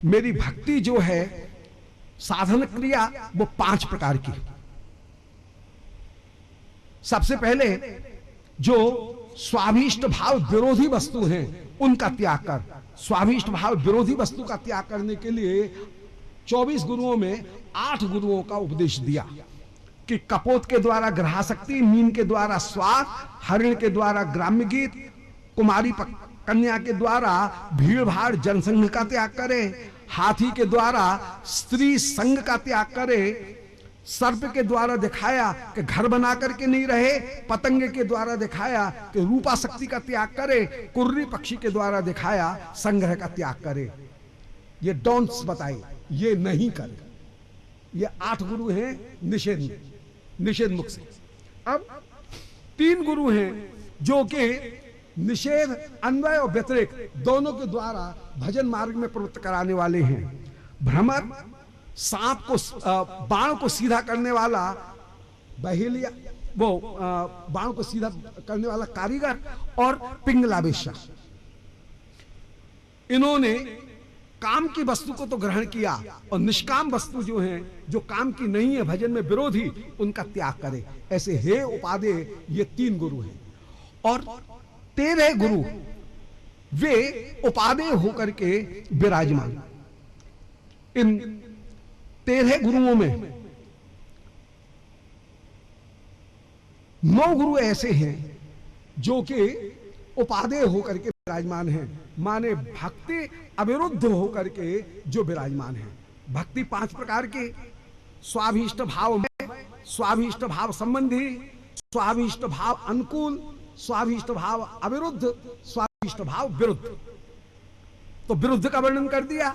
मेरी भक्ति जो है साधन क्रिया वो 5 प्रकार की। सबसे पहले जो स्वाभीष्ट भाव विरोधी वस्तु हैं उनका त्याग कर, स्वाभीष्ट भाव विरोधी वस्तु का त्याग करने के लिए 24 गुरुओं में 8 गुरुओं का उपदेश दिया कि कपोत के द्वारा ग्रहाशक्ति, मीन के द्वारा स्वाद, हरिण के द्वारा ग्राम्य गीत, कुमारी कन्या के द्वारा भीड़ भाड़ जनसंघ का त्याग करे, हाथी के द्वारा स्त्री संग का त्याग करे, सर्प के द्वारा दिखाया कि घर बना करके नहीं रहे, पतंग के द्वारा दिखाया कि रूपाशक्ति का त्याग करे, कुर्री पक्षी के द्वारा दिखाया संग्रह का त्याग करे। ये डोंट्स बताए, ये नहीं करे। ये 8 गुरु हैं निषेध मुख से। अब 3 गुरु हैं जो कि निषेध, अन्वय और व्यतिरेक दोनों के द्वारा भजन मार्ग में प्रवृत्त कराने वाले हैं। भ्रमर, सांप को, बाण को सीधा करने वाला बहेलिया, वो बाण को सीधा करने वाला कारीगर, और पिंगला वेश्या, इन्होंने काम की वस्तु को तो ग्रहण किया और निष्काम वस्तु जो है, जो काम की नहीं है, भजन में विरोधी, उनका त्याग करे। ऐसे हे उपादेय ये 3 गुरु हैं। और 13 गुरु वे उपादेय होकर के विराजमान। इन 13 गुरुओं में 9 गुरु ऐसे हैं जो कि उपादेय होकर के विराजमान हैं, माने भक्ति अविरुद्ध होकर के जो विराजमान है। भक्ति 5 प्रकार के, स्वाभीष्ट भाव में, स्वाभीष्ट भाव संबंधी, स्वाभीष्ट भाव अनुकूल, स्वाभीष्ट भाव अविरुद्ध, स्वाभीष्ट भाव विरुद्ध। तो विरुद्ध का वर्णन कर दिया।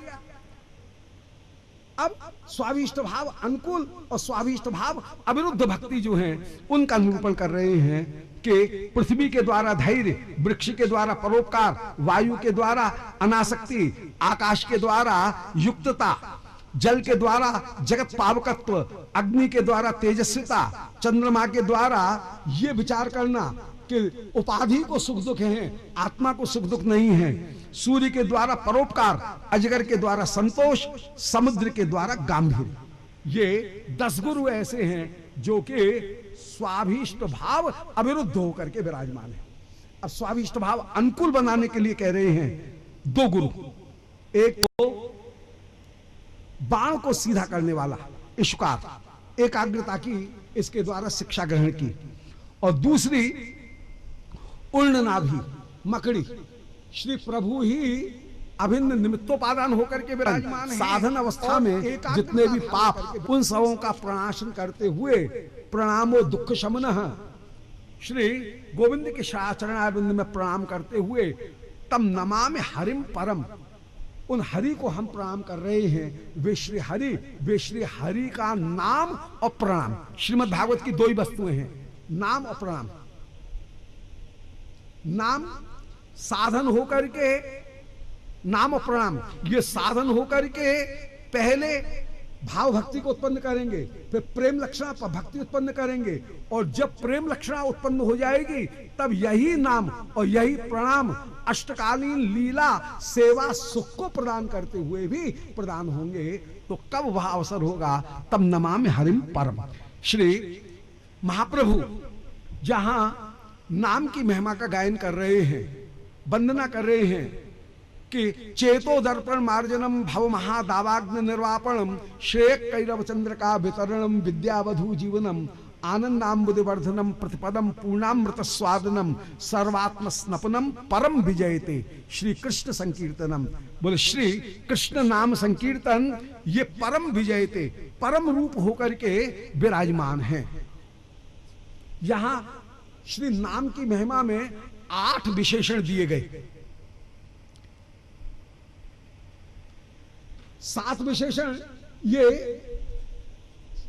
अब स्वाभीष्ट भाव अनुकूल और स्वाभीष्ट भाव अविरुद्ध भक्ति जो है उनका निरूपण कर रहे हैं कि पृथ्वी के द्वारा धैर्य, वृक्ष के द्वारा परोपकार, वायु के द्वारा अनासक्ति, आकाश के द्वारा युक्तता, जल के द्वारा जगत पावकत्व, अग्नि के द्वारा तेजस्विता, चंद्रमा के द्वारा ये विचार करना कि उपाधि को सुख दुख है, आत्मा को सुख दुख नहीं है, सूर्य के द्वारा परोपकार, अजगर के द्वारा संतोष, समुद्र के द्वारा गांधीर्य। ये 10 गुरु ऐसे हैं जो कि स्वाभीष्ट भाव अविरुद्ध होकर के विराजमान है। अब स्वाभीष्ट भाव अनुकूल बनाने के लिए कह रहे हैं 2 गुरु। एक तो बाण को सीधा करने वाला इश्कार, एकाग्रता की इसके द्वारा शिक्षा ग्रहण की, और दूसरी उर्णनाभि मकड़ी, श्री प्रभु ही अभिन्न निमित्तोपादान होकर के विराजमान है। साधन अवस्था में जितने भी पाप, उन सबों का प्रणाशन करते हुए प्रणामो दुख शमनः, श्री गोविंद के चरणारविंद में प्रणाम करते हुए तम नमामि हरिम परम, उन हरि को हम प्रणाम कर रहे हैं। वे श्री हरि का नाम और प्रणाम। श्रीमद् भागवत की 2 ही वस्तुएं हैं, नाम और प्रणाम। नाम साधन होकर के, नाम और प्रणाम ये साधन होकर के पहले भाव भक्ति को उत्पन्न करेंगे, फिर प्रेम लक्षणा पर भक्ति उत्पन्न करेंगे, और जब प्रेम लक्षणा उत्पन्न हो जाएगी तब यही नाम और यही प्रणाम अष्टकालीन लीला सेवा सुख को प्रदान करते हुए भी प्रदान होंगे। तो कब वह अवसर होगा? तब नमामि हरिम परम। श्री महाप्रभु जहां नाम की महिमा का गायन कर रहे हैं, वंदना कर रहे हैं कि चेतो दर्पण मार्जनम भव महादावाग्नि निर्वापणम श्रेय कैरव चंद्र का वितरणम विद्यावधु जीवनम आनंदाम्बुदिवर्धनम प्रतिपदम पूर्णामृत स्वादनम सर्वात्म स्नपनम परम विजयते श्री कृष्ण संकीर्तनम। बोले श्री कृष्ण नाम संकीर्तन ये परम विजयते, परम रूप होकर के विराजमान है। यहां श्री नाम की महिमा में 8 विशेषण दिए गए। 7 विशेषण ये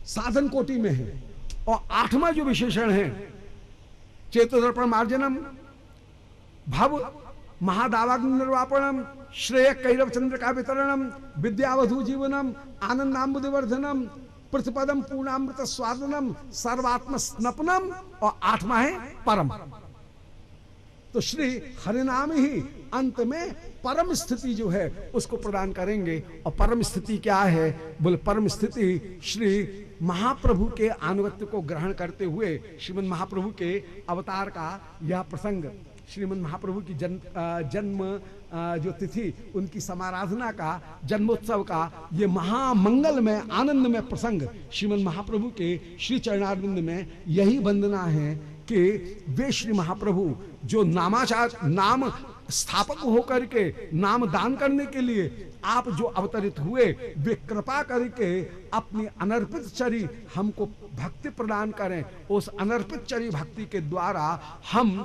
साधन कोटि में है, और 8वां जो विशेषण है चेतोदर्पण मार्जनम भव महादावाग्नि निर्वापणम श्रेय कैरव चंद्र का वितरणम विद्यावधु जीवनम आनंदाम्बुदिवर्धनम प्रतिपदम पूर्णामृत स्वादनम सर्वात्म स्नपनम, और 8वां है परम। तो श्री हरिनाम ही अंत में परम स्थिति जो है उसको प्रदान करेंगे। और परम स्थिति क्या है? बोले परम स्थिति श्री महाप्रभु के अनुगत्य को ग्रहण करते हुए श्रीमद महाप्रभु के अवतार का यह प्रसंग, श्रीमद महाप्रभु की जन्म जो तिथि, उनकी समाराधना का, जन्मोत्सव का ये महामंगल में आनंद में प्रसंग श्रीमद महाप्रभु के श्री चरणारविंद में यही वंदना है कि वे श्री महाप्रभु जो नाम स्थापक होकर के नाम दान करने के लिए आप जो अवतरित हुए, वे कृपा करके अपनी अनर्पित चरी हमको भक्ति प्रदान करें। उस अनर्पित चरी भक्ति के द्वारा हम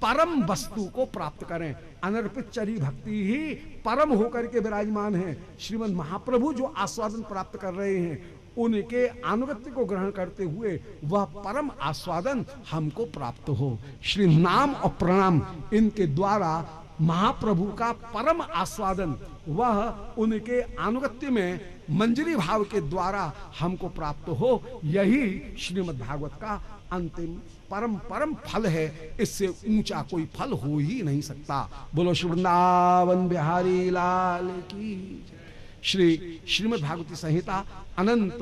परम वस्तु को प्राप्त करें। अनर्पित चरी भक्ति ही परम होकर के विराजमान है। श्रीमद महाप्रभु जो आस्वादन प्राप्त कर रहे हैं, उनके अनुगत्य को ग्रहण करते हुए वह परम आस्वादन हमको प्राप्त हो। श्री नाम और प्रणाम इनके द्वारा महाप्रभु का परम आस्वादन वह उनके अनुगत्य में मंजरी भाव के द्वारा हमको प्राप्त हो। यही श्रीमद् भागवत का अंतिम परम फल है। इससे ऊंचा कोई फल हो ही नहीं सकता। बोलो श्री वृंदावन बिहारी लाल की। श्रीमद् भागवती संहिता अनंत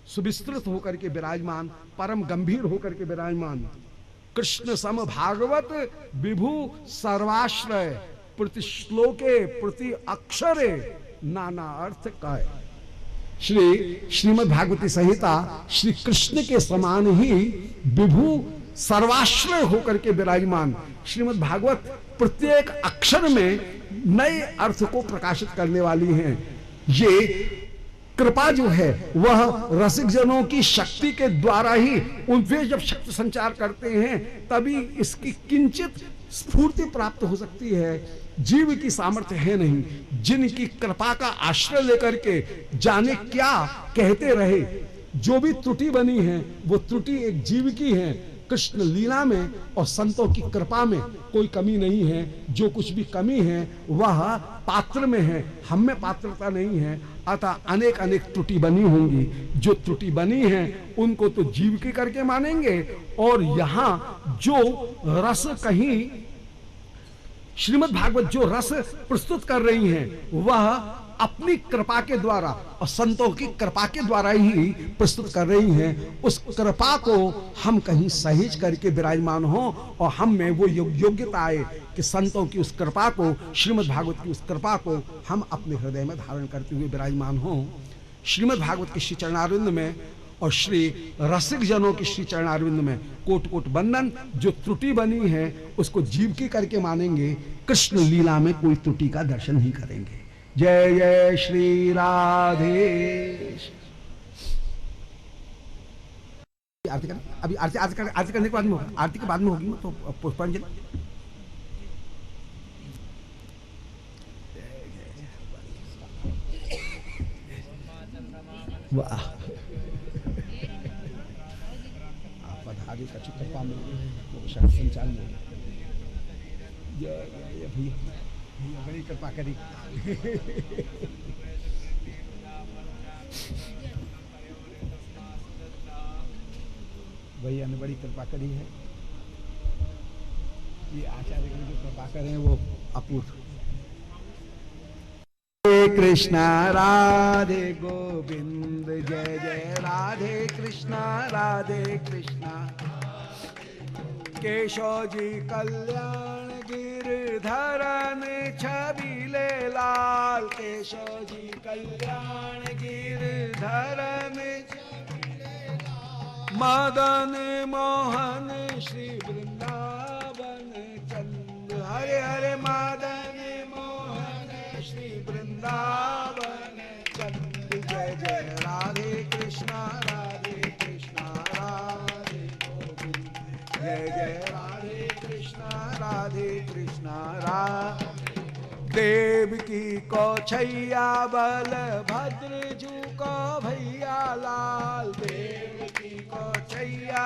सुविस्तृत होकर के विराजमान, परम गंभीर होकर के विराजमान, कृष्ण सम भागवत विभु सर्वाश्रय, प्रति श्लोके प्रति अक्षरे नाना अर्थ काय। श्रीमद् भागवती संहिता श्री कृष्ण के समान ही विभु सर्वाश्रय होकर के विराजमान। श्रीमद् भागवत प्रत्येक अक्षर में नए अर्थ को प्रकाशित करने वाली हैं। ये कृपा जो है वह रसिक जनों की शक्ति के द्वारा ही, उनसे जब शक्ति संचार करते हैं तभी इसकी किंचित स्फूर्ति प्राप्त हो सकती है। जीव की सामर्थ्य है नहीं। जिनकी कृपा का आश्रय लेकर के जाने क्या कहते रहे, जो भी त्रुटि बनी है वो त्रुटि एक जीव की है। कृष्ण लीला में और संतों की कृपा में कोई कमी नहीं है। जो कुछ भी कमी है वह पात्र में है, हम में पात्रता नहीं है। अतः अनेक त्रुटि बनी होंगी। जो त्रुटि बनी है उनको तो जीव की करके मानेंगे। और यहाँ जो रस कहीं श्रीमद् भागवत जो रस प्रस्तुत कर रही हैं वह अपनी कृपा के द्वारा और संतों की कृपा के द्वारा ही प्रस्तुत कर रही हैं। उस कृपा को हम कहीं सहेज करके विराजमान हो और हम में वो योग्यता आए कि संतों की उस कृपा को, श्रीमद् भागवत की उस कृपा को हम अपने हृदय में धारण करते हुए विराजमान हो। श्रीमद् भागवत के श्री चरणारविंद में और श्री रसिक जनों की श्री चरणारविंद में कोट कोट वंदन। जो त्रुटि बनी है उसको जीव की करके मानेंगे। कृष्ण लीला में कोई त्रुटि का दर्शन नहीं करेंगे। जय जय श्री राधे। आरती करना, अभी आरती करने के बाद में होगा, आरती के बाद में होगी तो पुष्पांजलि। वाह, पधारी का कृपा मिल गई, शक्ति संचालन हो गया। जय भैया, बड़ी कृपा करी। भैया ने बड़ी कृपा करी है। ये आचार्य की जो कृपा करें वो अपूर्व। कृष्णा राधे गोविंद, जय जय राधे कृष्णा राधे कृष्णा। केशव जी कल्याण गिरधरन छबीले लाल, केशव जी कल्याण गिरधरन मदन मोहन श्री वृंदावन चंद। हरे हरे मदन मोहन श्री वृंदावन चंद। जय जय राधे कृष्णा राधे कृष्णा राधे गोविंद। जय जय राधे कृष्णा राधे कृष्णा राधे। देव की को छैया बलभद्र जू को भैया लाल, देव की को छैया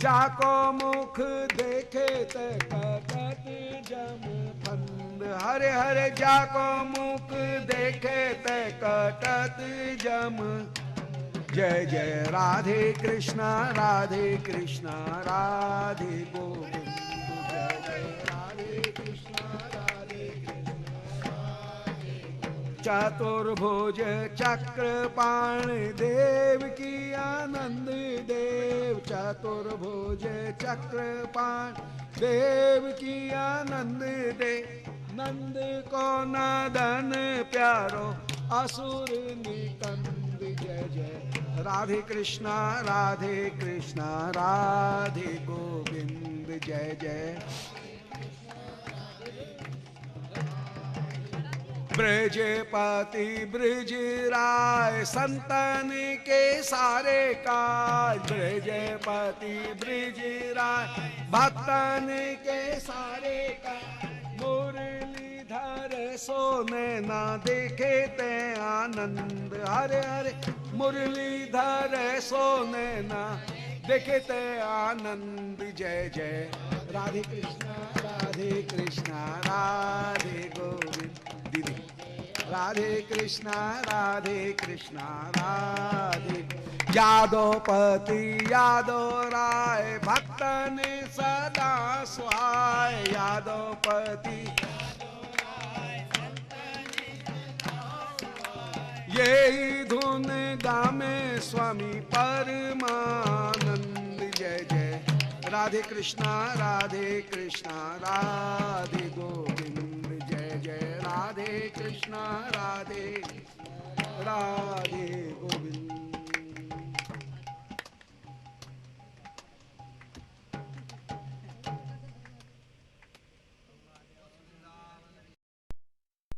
जाको मुख देखे ते कटत जम फंद। हरे हरे जाको मुख देखे ते कटत जम। जय जय राधे कृष्णा राधे कृष्णा राधे गोविंद जय जय राधे कृष्णा राधे कृष्णा चतुर्भुज चक्रपाण देव की आनंद देव चतुर्भुज चक्रपाण देव की आनंद देव नंद को नदन प्यारो असुर निकंद जय जय राधे कृष्णा राधे गोविंद जय जय ब्रजपति ब्रजराय संतन के सारे काज ब्रजपति ब्रजराय भक्तन के सारे काज मुरलीधर सोने ना देखे ते आनंद हरे हरे मुरलीधर सोने ना देखे ते आनंद जय जय राधे कृष्णा राधे गोविंद दीदी राधे कृष्णा राधे यादवपति यादव राय भक्तन सदा सुहाय यादवपति यही धुन गामे स्वामी परमानंद जय जय राधे कृष्णा राधे गोविंद जय जय राधे कृष्णा राधे